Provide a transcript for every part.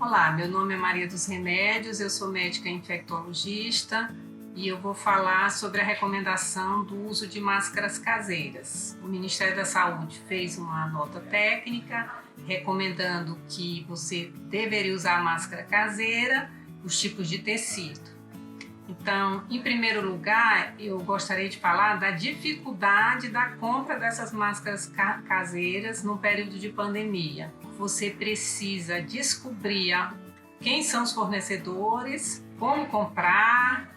Olá, meu nome é Maria dos Remédios, eu sou médica infectologista e eu vou falar sobre a recomendação do uso de máscaras caseiras. O Ministério da Saúde fez uma nota técnica recomendando que você deveria usar máscara caseira, os tipos de tecido. Então, em primeiro lugar, eu gostaria de falar da dificuldade da compra dessas máscaras caseiras no período de pandemia. Você precisa descobrir quem são os fornecedores, como comprar.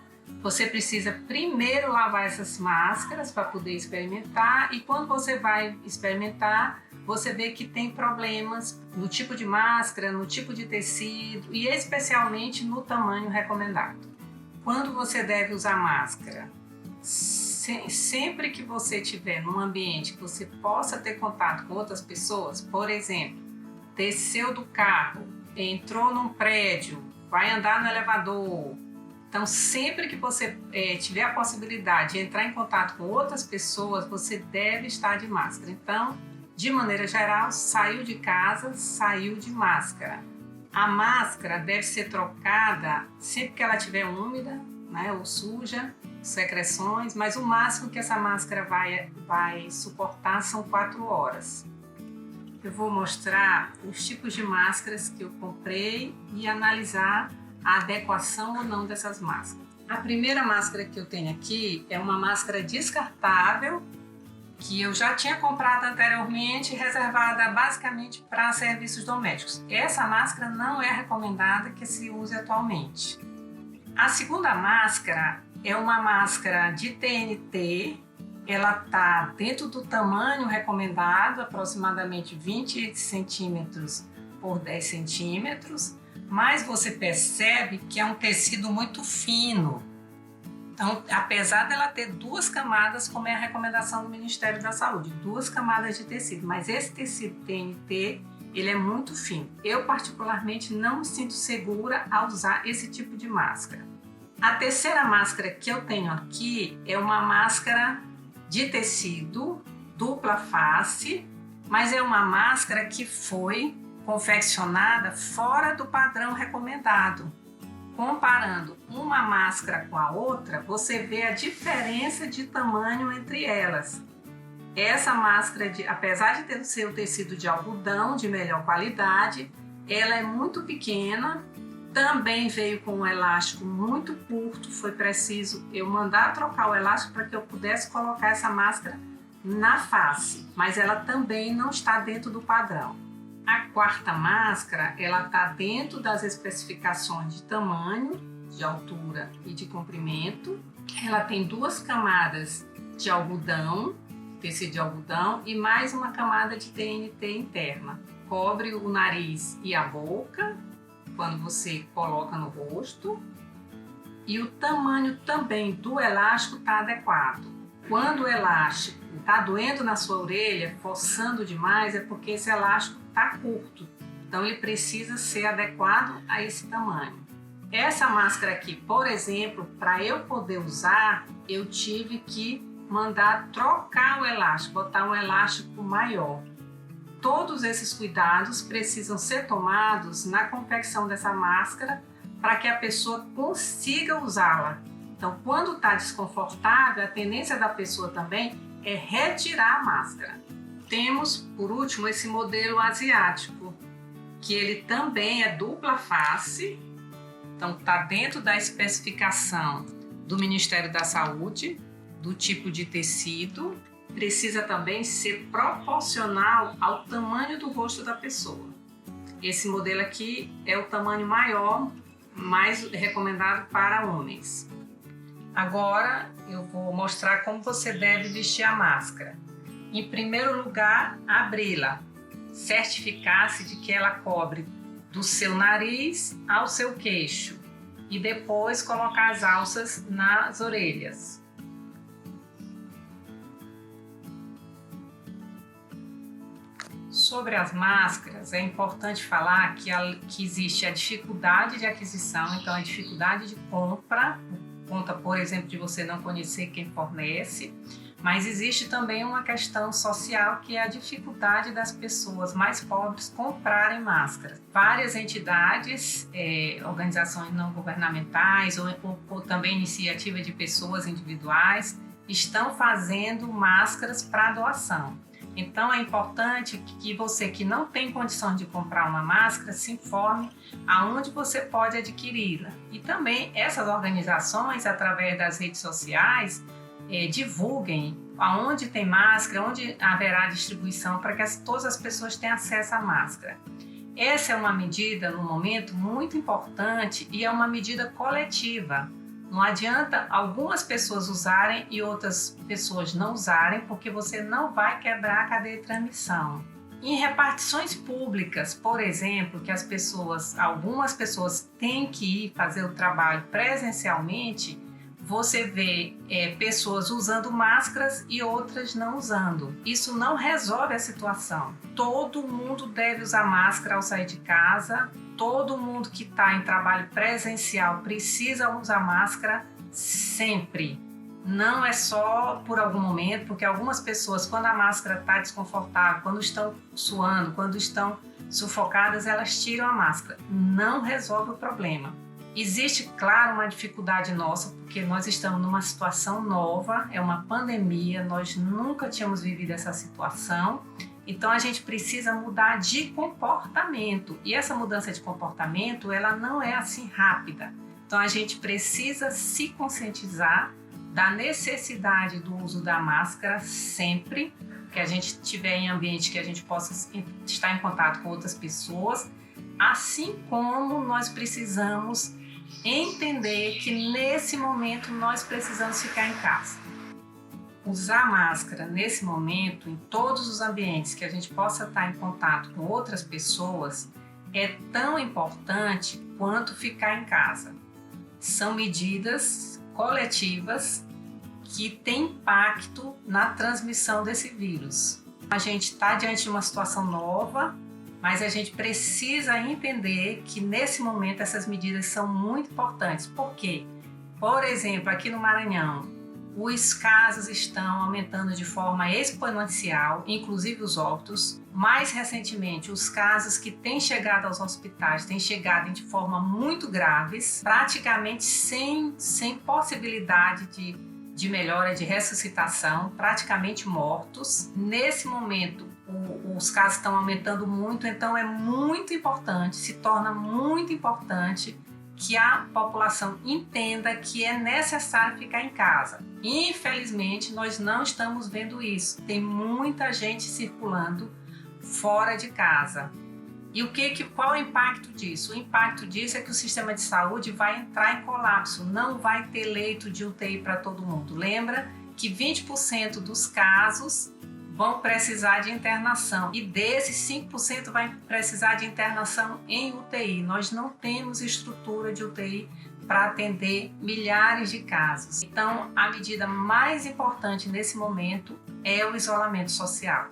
Você precisa primeiro lavar essas máscaras para poder experimentar, e quando você vai experimentar, você vê que tem problemas no tipo de máscara, no tipo de tecido e especialmente no tamanho recomendado. Quando você deve usar máscara? Sempre que você estiver num ambiente que você possa ter contato com outras pessoas, por exemplo, desceu do carro, entrou num prédio, vai andar no elevador. Então, sempre que você tiver a possibilidade de entrar em contato com outras pessoas, você deve estar de máscara. Então, de maneira geral, saiu de casa, saiu de máscara. A máscara deve ser trocada sempre que ela estiver úmida, né, ou suja, secreções, mas o máximo que essa máscara vai suportar são 4 horas. Eu vou mostrar os tipos de máscaras que eu comprei e analisar a adequação ou não dessas máscaras. A primeira máscara que eu tenho aqui é uma máscara descartável, que eu já tinha comprado anteriormente, reservada basicamente para serviços domésticos. Essa máscara não é recomendada que se use atualmente. A segunda máscara é uma máscara de TNT, ela está dentro do tamanho recomendado, aproximadamente 20 centímetros por 10 centímetros, mas você percebe que é um tecido muito fino. Então, apesar dela ter 2 camadas, como é a recomendação do Ministério da Saúde, 2 camadas de tecido, mas esse tecido TNT, ele é muito fino. Eu, particularmente, não me sinto segura ao usar esse tipo de máscara. A terceira máscara que eu tenho aqui é uma máscara de tecido, dupla face, mas é uma máscara que foi confeccionada fora do padrão recomendado. Comparando uma máscara com a outra, você vê a diferença de tamanho entre elas. Essa máscara, apesar de ter o seu tecido de algodão de melhor qualidade, ela é muito pequena, também veio com um elástico muito curto, foi preciso eu mandar trocar o elástico para que eu pudesse colocar essa máscara na face, mas ela também não está dentro do padrão. A quarta máscara, ela está dentro das especificações de tamanho, de altura e de comprimento. Ela tem 2 camadas de algodão, tecido de algodão, e mais uma camada de TNT interna. Cobre o nariz e a boca, quando você coloca no rosto. E o tamanho também do elástico está adequado. Quando o elástico está doendo na sua orelha, forçando demais, é porque esse elástico está curto, então ele precisa ser adequado a esse tamanho. Essa máscara aqui, por exemplo, para eu poder usar, eu tive que mandar trocar o elástico, botar um elástico maior. Todos esses cuidados precisam ser tomados na confecção dessa máscara para que a pessoa consiga usá-la. Então, quando está desconfortável, a tendência da pessoa também é retirar a máscara. Temos, por último, esse modelo asiático, que ele também é dupla face, então está dentro da especificação do Ministério da Saúde, do tipo de tecido, precisa também ser proporcional ao tamanho do rosto da pessoa. Esse modelo aqui é o tamanho maior, mais recomendado para homens. Agora eu vou mostrar como você deve vestir a máscara. Em primeiro lugar, abri-la. Certificar-se de que ela cobre do seu nariz ao seu queixo e depois colocar as alças nas orelhas. Sobre as máscaras, é importante falar que existe a dificuldade de aquisição, então a dificuldade de compra, conta, por exemplo, de você não conhecer quem fornece, Mas existe também uma questão social, que é a dificuldade das pessoas mais pobres comprarem máscaras. Várias entidades, organizações não governamentais ou também iniciativa de pessoas individuais estão fazendo máscaras para doação. Então é importante que você que não tem condições de comprar uma máscara se informe aonde você pode adquiri-la. E também essas organizações, através das redes sociais, divulguem aonde tem máscara, onde haverá distribuição para que todas as pessoas tenham acesso à máscara. Essa é uma medida, no momento, muito importante e é uma medida coletiva. Não adianta algumas pessoas usarem e outras pessoas não usarem, porque você não vai quebrar a cadeia de transmissão. Em repartições públicas, por exemplo, que algumas pessoas têm que ir fazer o trabalho presencialmente, você vê pessoas usando máscaras e outras não usando. Isso não resolve a situação. Todo mundo deve usar máscara ao sair de casa. Todo mundo que está em trabalho presencial precisa usar máscara sempre. Não é só por algum momento, porque algumas pessoas, quando a máscara está desconfortável, quando estão suando, quando estão sufocadas, elas tiram a máscara. Não resolve o problema. Existe, claro, uma dificuldade nossa, porque nós estamos numa situação nova, é uma pandemia, nós nunca tínhamos vivido essa situação. Então a gente precisa mudar de comportamento, e essa mudança de comportamento ela não é assim rápida. Então a gente precisa se conscientizar da necessidade do uso da máscara sempre que a gente estiver em ambiente que a gente possa estar em contato com outras pessoas, assim como nós precisamos entender que nesse momento nós precisamos ficar em casa. Usar máscara nesse momento, em todos os ambientes que a gente possa estar em contato com outras pessoas, é tão importante quanto ficar em casa. São medidas coletivas que têm impacto na transmissão desse vírus. A gente está diante de uma situação nova, mas a gente precisa entender que nesse momento essas medidas são muito importantes. Por quê? Por exemplo, aqui no Maranhão, os casos estão aumentando de forma exponencial, inclusive os óbitos. Mais recentemente, os casos que têm chegado aos hospitais têm chegado de forma muito graves, praticamente sem possibilidade de melhora, de ressuscitação, praticamente mortos. Nesse momento, os casos estão aumentando muito, então é muito importante, se torna muito importante que a população entenda que é necessário ficar em casa. Infelizmente, nós não estamos vendo isso. Tem muita gente circulando fora de casa. E qual é o impacto disso? O impacto disso é que o sistema de saúde vai entrar em colapso, não vai ter leito de UTI para todo mundo. Lembra que 20% dos casos vão precisar de internação e desses 5% vai precisar de internação em UTI. Nós não temos estrutura de UTI para atender milhares de casos. Então, a medida mais importante nesse momento é o isolamento social.